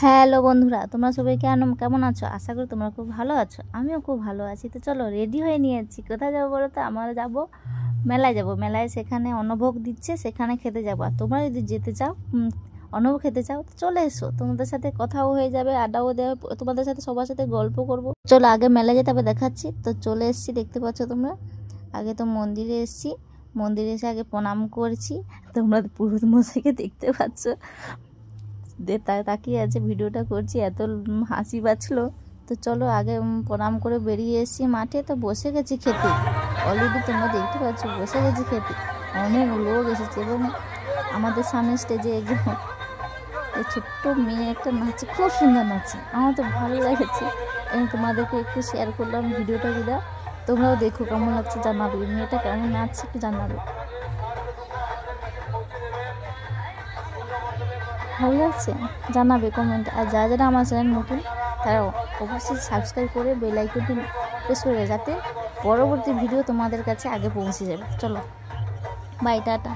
Hello বন্ধুরা, তোমরা সবাই কেমন আছো? আশা করি তোমরা খুব ভালো আছো। আমিও খুব ভালো আছি। তো চলো, রেডি হয়ে নিয়েছি। কোথায় যাবো বলো তো? আমরা যাব মেলায়, যাব মেলায়। সেখানে অন্নভোগ দিচ্ছে, সেখানে খেতে যাবো। আর তোমরা যদি যেতে চাও, অন্নভোগ খেতে চাও, তো চলে এসো। তোমাদের সাথে কথাও হয়ে যাবে, আড্ডাও দেওয়া, তোমাদের সাথে সবার সাথে গল্প করব। চলো, আগে মেলায় যেতে হবে, দেখাচ্ছি। তো চলে এসছি, দেখতে পাচ্ছ তোমরা। আগে তো মন্দিরে এসছি, মন্দিরে এসে আগে প্রণাম করছি। তোমরা পুরোহিত মশাইকে দেখতে পাচ্ছ, তাকিয়ে আছে, ভিডিওটা করছি, এত হাসি পাচ্ছিলো। তো চলো, আগে প্রণাম করে বেরিয়ে এসেছি মাঠে। তো বসে গেছি খেতে, অলরেডি তোমরা দেখতে পাচ্ছ, বসে গেছি খেতে। অনেক লোক এসেছে এবং আমাদের সামনে স্টেজে একজন এই ছোট্ট মেয়ে একটা নাচে, খুব সুন্দর নাচে, আমার তো ভালো লেগেছে এবং তোমাদেরকে একটু শেয়ার করলাম ভিডিওটা। দিদা, তোমরাও দেখো, কেমন লাগছে জানাবে, মেয়েটা কেমন নাচছে একটু জানাবে। ভালো লাগছে জানাবে কমেন্ট। আর যারা যারা আমার চ্যানেল নতুন, তারা অবশ্যই সাবস্ক্রাইব করে বেল আইকনটি প্রেস করে, যাতে পরবর্তী ভিডিও তোমাদের কাছে আগে পৌঁছে যাবে। চলো, বাই, টাটা।